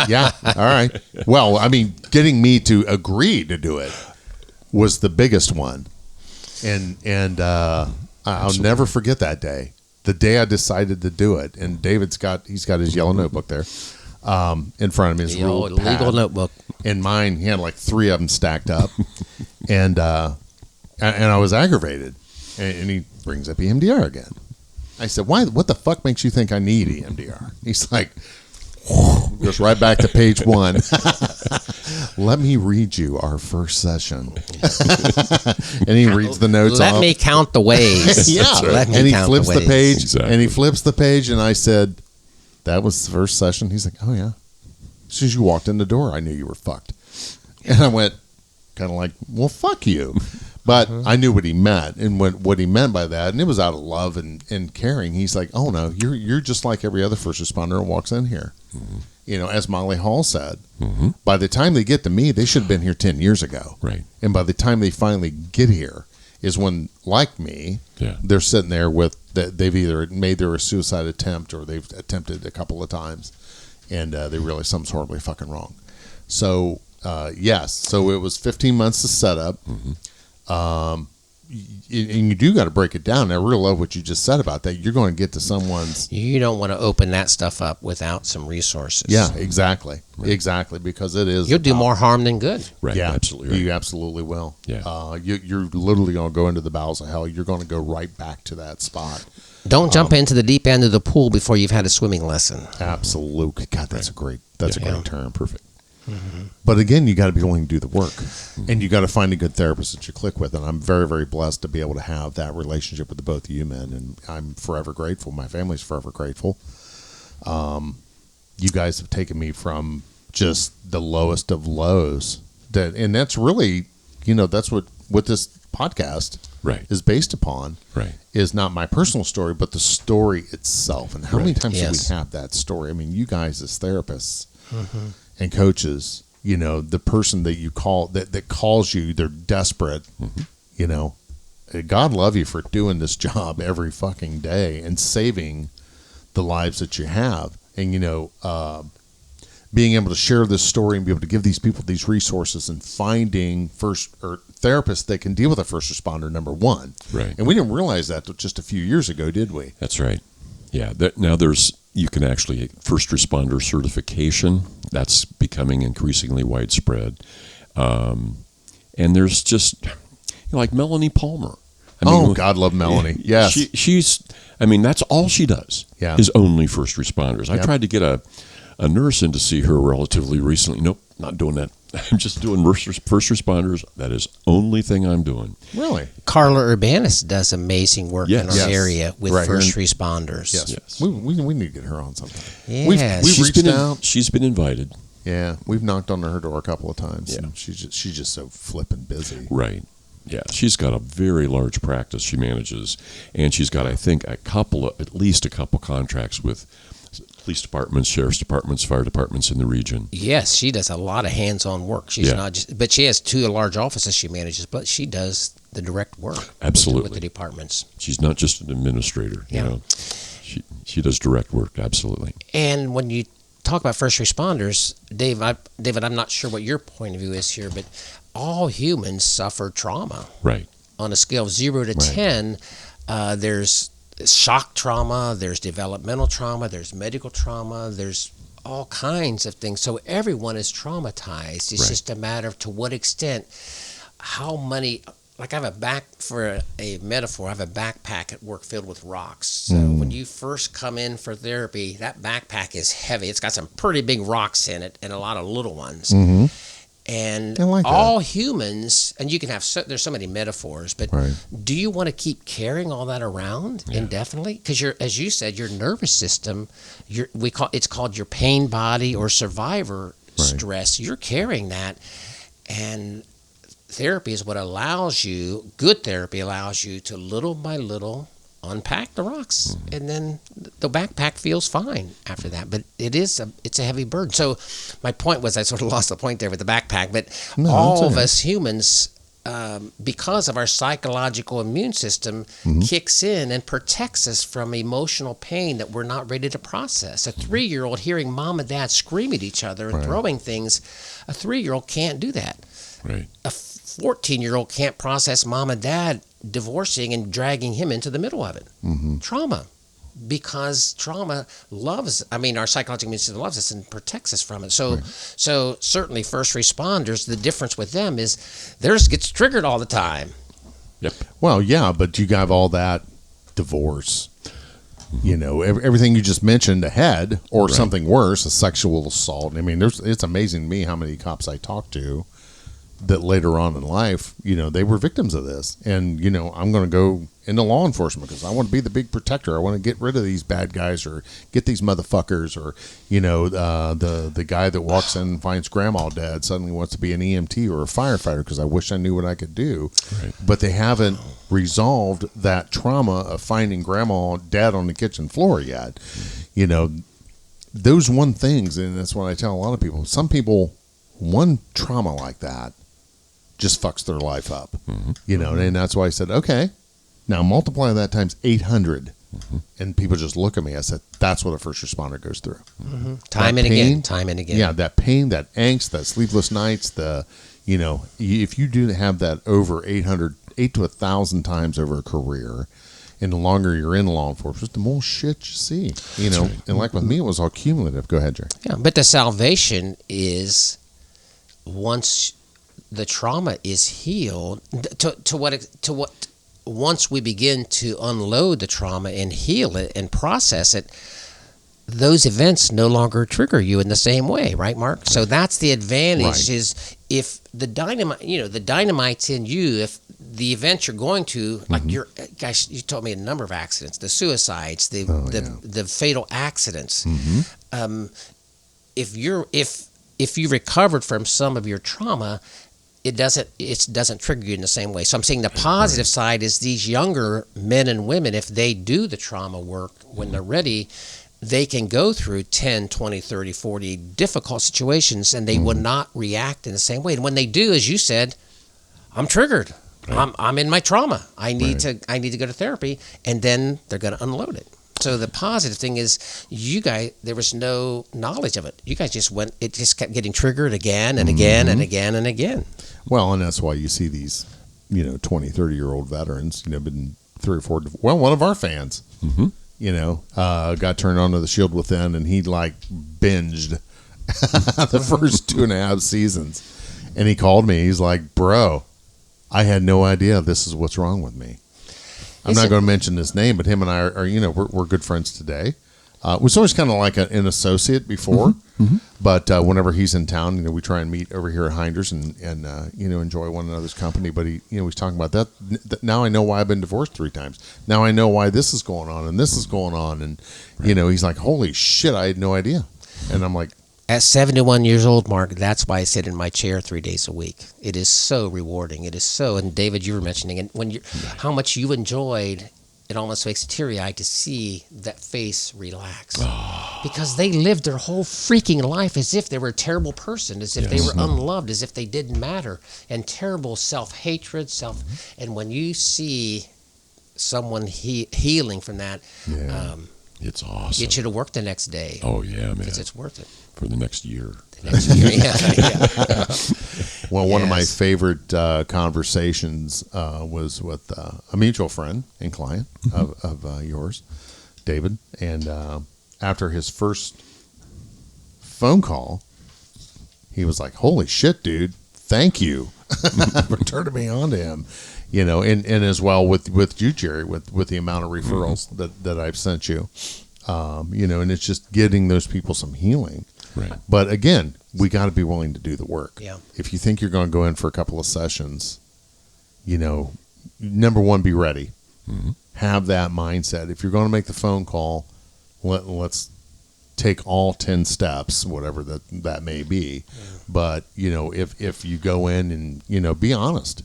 Yeah. All right. Well, getting me to agree to do it was the biggest one. And I'll never forget that day. The day I decided to do it, and David's got his yellow notebook there in front of him. His legal notebook. In mine, he had like 3 of them stacked up, and I was aggravated. And he brings up EMDR again. I said, "Why? What the fuck makes you think I need EMDR?" He's like, goes right back to page 1. Let me read you our first session. And he reads the notes off. Let me count the ways. Yeah. Let me and he count flips the page. Exactly. And he flips the page. And I said, that was the first session. He's like, oh, yeah. As soon as you walked in the door, I knew you were fucked. And I went kind of like, well, fuck you. But I knew what he meant, and what he meant by that, and it was out of love and caring. He's like, "Oh no, you're just like every other first responder who walks in here." As Molly Hall said, by the time they get to me, they should have been here 10 years ago. Right. And by the time they finally get here, is when, like me, they're sitting there with they've either made their suicide attempt or they've attempted a couple of times, and they realize something's horribly fucking wrong. So yes, so it was 15 months to set up. And you do got to break it down. I really love what you just said about that. You're going to get to someone's. You don't want to open that stuff up without some resources. Yeah, exactly, exactly, because it is. You'll do more harm than good. Right. Yeah, absolutely. Right. You absolutely will. Yeah. You're literally going to go into the bowels of hell. You're going to go right back to that spot. Don't jump into the deep end of the pool before you've had a swimming lesson. Absolutely. God, that's a great term. Perfect. But again, you got to be willing to do the work, and you got to find a good therapist that you click with. And I'm very, very blessed to be able to have that relationship with the both of you men, and I'm forever grateful. My family's forever grateful. You guys have taken me from just the lowest of lows, and that's really, that's what this podcast is based upon. Right. Is not my personal story, but the story itself. And how many times do we have that story? You guys as therapists. And coaches, the person that you call that calls you, they're desperate. God love you for doing this job every fucking day and saving the lives that you have. And being able to share this story and be able to give these people these resources and finding therapists that can deal with a first responder, number one. Right. And we didn't realize that just a few years ago, did we? That's right. Yeah. Now you can actually first responder certification. That's becoming increasingly widespread. And there's just like Melanie Palmer. God love Melanie. Yes. She's that's all she does is only first responders. I tried to get a nurse in to see her relatively recently. Nope, not doing that. I'm just doing first responders. That is only thing I'm doing. Really? Carla Urbanis does amazing work in our area with right. first responders. Yes. We need to get her on sometime. Yeah. We've reached out. She's been invited. Yeah, we've knocked on her door a couple of times. Yeah. And she's just so flippin' busy. Right. Yeah, she's got a very large practice she manages, and she's got, I think, at least a couple contracts with police departments, sheriff's departments, fire departments in the region. Yes, she does a lot of hands-on work. She's not just, but she has 2 large offices she manages, but she does the direct work. Absolutely. With the departments. She's not just an administrator. Yeah. You know, she does direct work. Absolutely. And when you talk about first responders, David, I'm not sure what your point of view is here, but all humans suffer trauma. Right. On a scale of 0 to 10, there's shock trauma, there's developmental trauma, there's medical trauma, there's all kinds of things. So everyone is traumatized. It's just a matter of to what extent, how many. Like I have for a metaphor, I have a backpack at work filled with rocks. So when you first come in for therapy, that backpack is heavy. It's got some pretty big rocks in it and a lot of little ones. Mm-hmm. And all humans, and you can have, there's so many metaphors, but do you want to keep carrying all that around indefinitely? Because as you said, your nervous system, it's called your pain body or survivor stress. You're carrying that, and therapy is what allows you, good therapy allows you to little by little unpack the rocks, and then the backpack feels fine after that. But it's a heavy burden. So my point was, I sort of lost the point there with the backpack, but all of us humans, because of our psychological immune system, kicks in and protects us from emotional pain that we're not ready to process. A 3-year-old hearing mom and dad scream at each other and throwing things, a 3-year-old can't do that. Right. A 14-year-old can't process mom and dad divorcing and dragging him into the middle of it. Trauma. Because trauma our psychological immune system loves us and protects us from it. So certainly first responders, the difference with them is theirs gets triggered all the time. Yep. Well, yeah, but you got all that divorce, you know, everything you just mentioned ahead, or something worse, a sexual assault. I mean, it's amazing to me how many cops I talk to that later on in life, you know, they were victims of this. And, you know, I'm going to go into law enforcement because I want to be the big protector. I want to get rid of these bad guys or get these motherfuckers, or, you know, the guy that walks in and finds grandma dead suddenly wants to be an EMT or a firefighter because I wish I knew what I could do. Right. But they haven't resolved that trauma of finding grandma dead on the kitchen floor yet. You know, those one things, and that's what I tell a lot of people. Some people, one trauma like that just fucks their life up, you know, and that's why I said, okay, now multiply that times 800, and people just look at me. I said, that's what a first responder goes through. Time and again. Yeah, that pain, that angst, that sleepless nights, you know, if you do have that over 8 to 1,000 times over a career, and the longer you're in law enforcement, the more shit you see, you know. And like with me, it was all cumulative. Go ahead, Jerry. Yeah, but the salvation is once the trauma is healed, once we begin to unload the trauma and heal it and process it, those events no longer trigger you in the same way, right, Mark? So that's the advantage. Is if the dynamite's in you, if the event you're going to, like you told me a number of accidents, the suicides, the fatal accidents. If you recovered from some of your trauma, it doesn't trigger you in the same way. So I'm saying the positive side is these younger men and women, if they do the trauma work when they're ready, they can go through 10, 20, 30, 40 difficult situations, and they will not react in the same way. And when they do, as you said, I'm triggered. I'm in my trauma. I need to go to therapy, and then they're going to unload it. So the positive thing is, you guys, there was no knowledge of it. You guys just went. It just kept getting triggered again and again and again and again. Well, and that's why you see these, you know, 20, 30-year-old veterans, you know, been 3 or 4. Well, one of our fans, you know, got turned on to the Shield Within, and he like binged the first 2.5 seasons. And he called me. He's like, "Bro, I had no idea this is what's wrong with me." I'm not going to mention his name, but him and I are you know, we're good friends today. Was always kind of like an associate before, but whenever he's in town, you know, we try and meet over here at Hinders and you know, enjoy one another's company. But he, you know, he's talking about that. Now I know why I've been divorced 3 times. Now I know why this is going on and this is going on, and you know, he's like, "Holy shit, I had no idea." And I'm like, At 71 years old, Mark, that's why I sit in my chair 3 days a week. It is so rewarding. It is so, and David, you were mentioning, and when you, how much you enjoyed, it almost makes you teary-eyed to see that face relax. Because they lived their whole freaking life as if they were a terrible person, as if they were unloved, as if they didn't matter, and terrible self-hatred, and when you see someone healing from that, it's awesome. get you to work the next day. Oh, yeah, man. Because it's worth it. For the next year. Well, one of my favorite conversations was with a mutual friend and client of yours, David. And after his first phone call, he was like, "Holy shit, dude. Thank you for turning me on to him." You know, and as well with you, Jerry, with the amount of referrals that I've sent you. You know, and it's just getting those people some healing. Right. But again, we got to be willing to do the work. Yeah. If you think you're going to go in for a couple of sessions, you know, number one, be ready. Have that mindset. If you're going to make the phone call, let's take all 10 steps, whatever that may be. But, you know, if you go in and, you know, be honest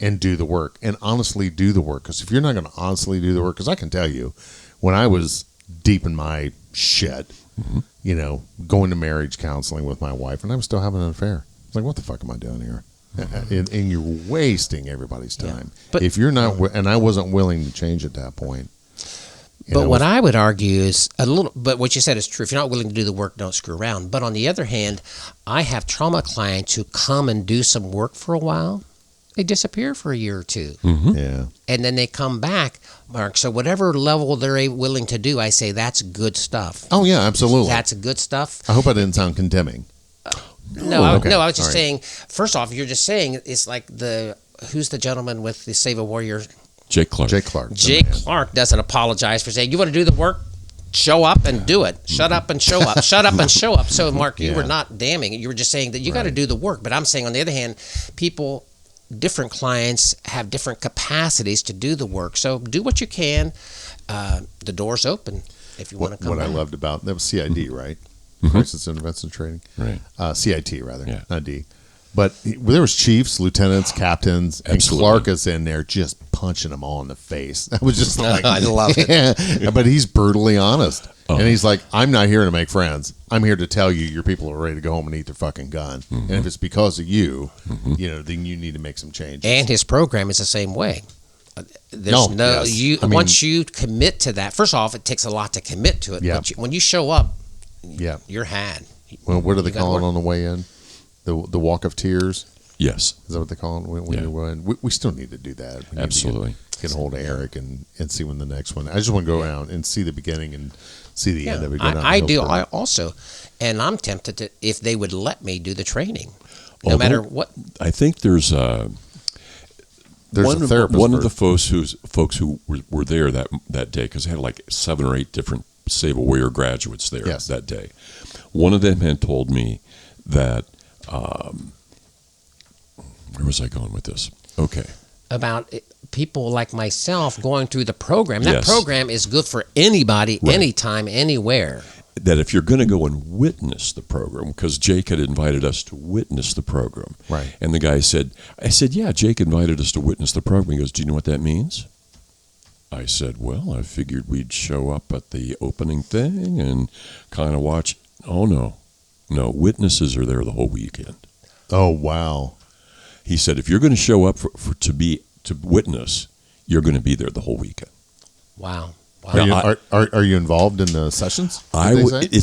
and do the work and honestly do the work. Because if you're not going to honestly do the work, because I can tell you, when I was deep in my shit, you know, going to marriage counseling with my wife, and I was still having an affair. It's like, what the fuck am I doing here? And you're wasting everybody's time. But if you're not, and I wasn't willing to change at that point. But what I would argue is but what you said is true. If you're not willing to do the work, don't screw around. But on the other hand, I have trauma clients who come and do some work for a while. They disappear for a year or two. Yeah. And then they come back, Mark. So whatever level they're willing to do, I say that's good stuff. Oh, yeah, absolutely. That's good stuff. I hope I didn't sound condemning. No, I was just All right. saying, first off, you're just saying it's like who's the gentleman with the Save a Warrior? Jake Clark. Jake Clark. Jake Clark doesn't apologize for saying, you want to do the work? Show up and do it. Shut up and show up. Shut up and show up. So, Mark, you were not damning it. You were just saying that you got to do the work. But I'm saying, on the other hand, different clients have different capacities to do the work. So do what you can. The door's open if you want to come What back. I loved about that was CID, right? Crisis Intervention Training. Right. CIT, rather, Yeah. not D. But there was chiefs, lieutenants, captains, and Absolutely. Clark is in there just punching them all in the face. That was just like, I love it. Yeah. But he's brutally honest. And he's like, I'm not here to make friends. I'm here to tell you your people are ready to go home and eat their fucking gun. And if it's because of you, you know, then you need to make some changes. And his program is the same way. Once you commit to that, first off, it takes a lot to commit to it. Yeah. But when you show up, Yeah. you're had. Well, what do they You got call it work. on the way in? The walk of tears? Yes. Is that what they call it when Yeah. you win? We still need to do that. We need to Absolutely. get a hold of Eric and see when the next one. I just want to go around and see the beginning and see the end of it. Go down I do. Hillsborough. I also, and I'm tempted to, if they would let me do the training, no Although, matter what. I think there's There's one a therapist. One of for- the folks who were there that day, because they had like 7 or 8 different Save a Warrior graduates there Yes. that day. One of them had told me that. Where was I going with this? Okay. About people like myself going through the program. That Yes. program is good for anybody, Right. anytime, anywhere. That if you're going to go and witness the program, because Jake had invited us to witness the program. Right. And the guy said, yeah, Jake invited us to witness the program. He goes, do you know what that means? I said, well, I figured we'd show up at the opening thing and kind of watch. Oh, no. No, witnesses are there the whole weekend. Oh, wow. He said, if you're going to show up to witness, you're going to be there the whole weekend. Wow. Are you, I- are you involved in the sessions? did they say? It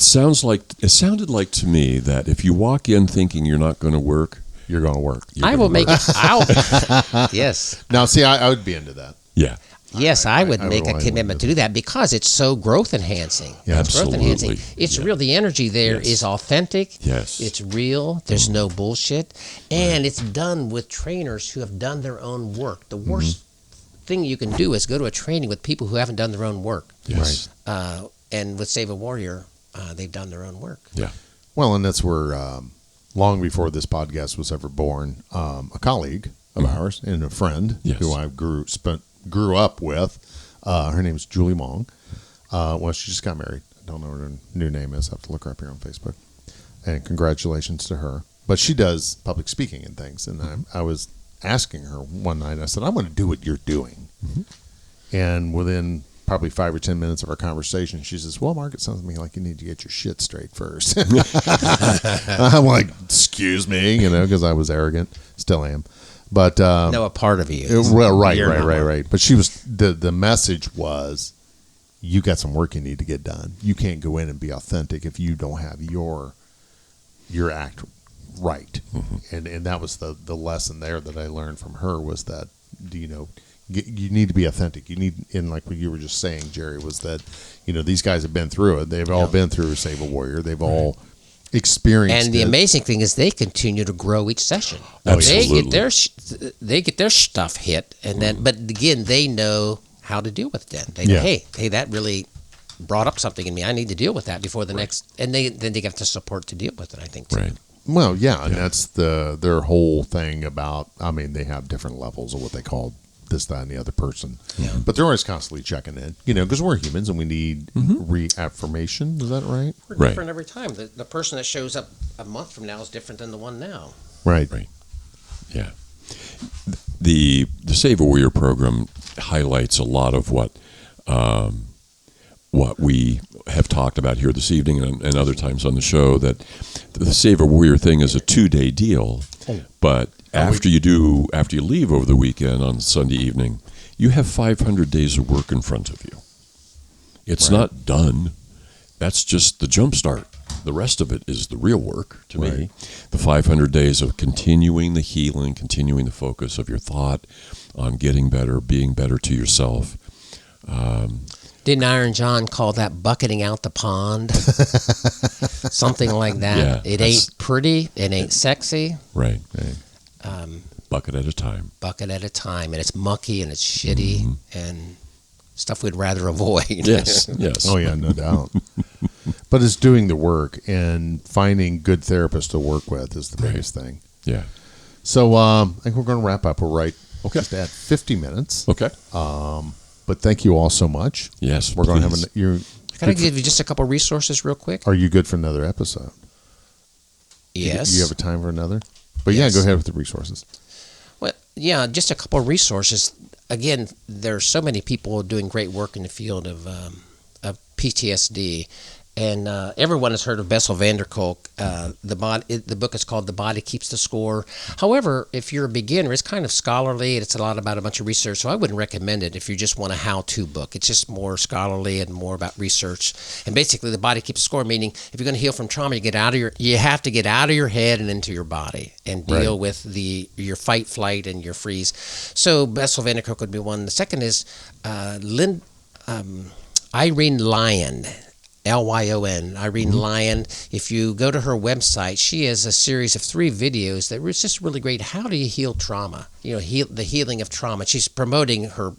sounded like to me that if you walk in thinking you're not going to work, You're going to work. I will make it. Yes. Now, see, I would be into that. Yeah. Yes, I would I make would a commitment to do that because it's so growth enhancing. Yeah, It's growth absolutely. enhancing. It's Yeah. real. The energy there is Yes. authentic. Yes. It's real. There's no bullshit. And it's done with trainers who have done their own work. The worst thing you can do is go to a training with people who haven't done their own work. Yes. And with Save a Warrior, they've done their own work. Yeah. Well, and that's where, long before this podcast was ever born, a colleague of ours and a friend Yes. who I grew up with, her name is Julie Mong. Well, she just got married. I don't know what her new name is. I have to look her up here on Facebook. and congratulations to her. But she does public speaking and things. And I was asking her one night, I said, I want to do what you're doing. And within probably 5 or 10 minutes of our conversation, she says, well, Mark, it sounds to me like you need to get your shit straight first. I'm like, excuse me, because I was arrogant. Still am. But no, a part of you. Right. But she was the message was, you got some work you need to get done. You can't go in and be authentic if you don't have your act right. And that was the lesson there that I learned from her was that you need to be authentic. You need, and like what you were just saying, Jerry, was that these guys have been through it. They've all been through Save a Warrior. They've all experienced. And the amazing thing is they continue to grow each session. Absolutely. They get their stuff hit, and then but again they know how to deal with that. They know, hey, that really brought up something in me. I need to deal with that before the next, and they get the support to deal with it. I think too. Right. Well, and that's their whole thing about. I mean, they have different levels of what they call this, that, and the other person. Yeah. But they're always constantly checking in, because we're humans and we need reaffirmation. Is that right? We're different every time. The person that shows up a month from now is different than the one now. Right. Yeah. The Save a Warrior program highlights a lot of what we have talked about here this evening and other times on the show, that the Save a Warrior thing is a 2-day deal, but after you leave over the weekend on Sunday evening, you have 500 days of work in front of you. It's not done. That's just the jump start. The rest of it is the real work to me. The 500 days of continuing the healing, continuing the focus of your thought on getting better, being better to yourself. Didn't Iron John call that bucketing out the pond? Something like that. Yeah, it ain't pretty. It ain't sexy. Right. Bucket at a time. Bucket at a time. And it's mucky and it's shitty and stuff we'd rather avoid. Yes. Oh, yeah, no doubt. But it's doing the work and finding good therapists to work with is the biggest thing. Yeah. So I think we're going to wrap up. We're just at 50 minutes. Okay. But thank you all so much. Yes, we're going to have Can I give you just a couple resources real quick? Are you good for another episode? Yes. You have a time for another? But yes. Go ahead with the resources. Well, yeah, just a couple of resources. Again, there's so many people doing great work in the field of PTSD. And everyone has heard of Bessel van der Kolk. The book is called The Body Keeps the Score. However, if you're a beginner, it's kind of scholarly. It's a lot about a bunch of research, so I wouldn't recommend it if you just want a how-to book. It's just more scholarly and more about research. And basically, the body keeps the score, meaning if you're going to heal from trauma, you have to get out of your head and into your body and deal with your fight, flight, and your freeze. So Bessel van der Kolk would be one. The second is Irene Lyon. Lyon, Irene Lyon. If you go to her website, she has a series of 3 videos that was just really great. How do you heal trauma? The healing of trauma. She's promoting her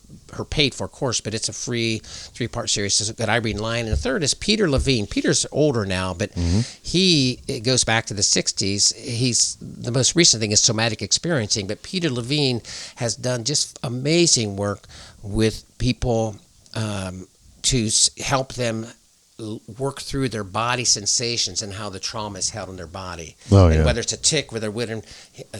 paid-for course, but it's a free 3-part series. So got Irene Lyon. And the third is Peter Levine. Peter's older now, but it goes back to the 60s. The most recent thing is somatic experiencing, but Peter Levine has done just amazing work with people to help them work through their body sensations and how the trauma is held in their body. And whether it's a tick, whether they're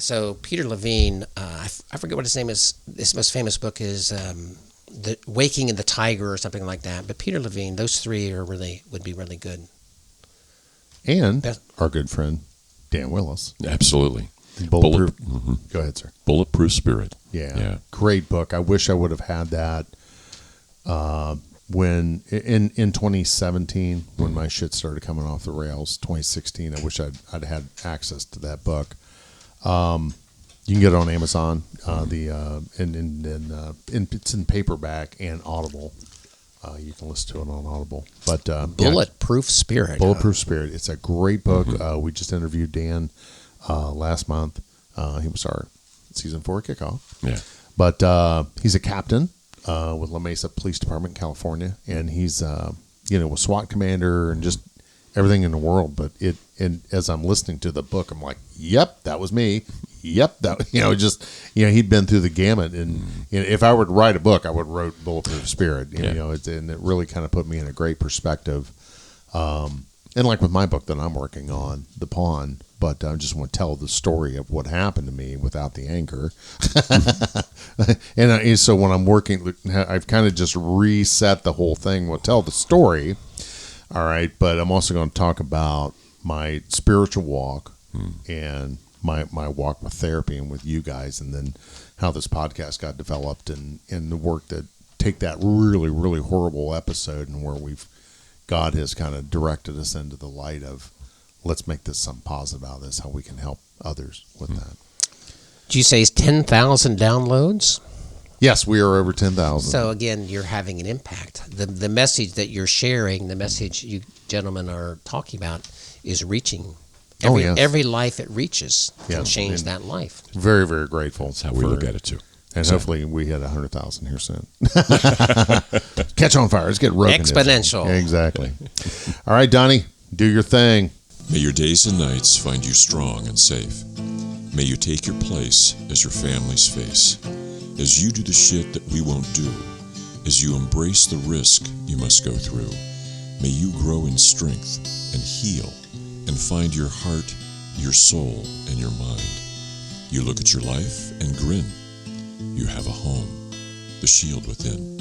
so Peter Levine, I forget what his name is. His most famous book is The Waking in the Tiger or something like that. But Peter Levine, those 3 would be really good. And our good friend Dan Willis. Absolutely. Bulletproof. Go ahead, sir. Bulletproof Spirit. Yeah. Great book. I wish I would have had that when in 2017, when my shit started coming off the rails. 2016, I wish I'd had access to that book. You can get it on Amazon. It's in paperback and Audible. You can listen to it on Audible. But Bulletproof Spirit. Bulletproof Spirit. It's a great book. We just interviewed Dan last month. He was our season 4 kickoff. Yeah. But he's a captain with La Mesa Police Department in California, and he's a SWAT commander and just everything in the world. But and as I'm listening to the book, I'm like, yep, that was me. Yep, that he'd been through the gamut. And if I were to write a book, I would wrote Bulletproof Spirit. And it really kind of put me in a great perspective. And And like with my book that I'm working on, The Pawn, but I just want to tell the story of what happened to me without the anchor. And so when I'm working, I've kind of just reset the whole thing. We'll tell the story, all right, but I'm also going to talk about my spiritual walk and my walk with therapy and with you guys, and then how this podcast got developed and the work that take that really, really horrible episode and where God has kind of directed us into the light of, let's make this something positive out of this, how we can help others with that. Did you say it's 10,000 downloads? Yes, we are over 10,000. So again, you're having an impact. The message that you're sharing, the message you gentlemen are talking about, is reaching. Every life it reaches can change that life. Very, very grateful. That's how we look at it too. And hopefully we hit 100,000 here soon. Catch on fire. Let's get Rogan. Exponential. Yeah, exactly. All right, Donnie, do your thing. May your days and nights find you strong and safe. May you take your place as your family's face. As you do the shit that we won't do. As you embrace the risk you must go through. May you grow in strength and heal and find your heart, your soul, and your mind. You look at your life and grin. You have a home, the shield within.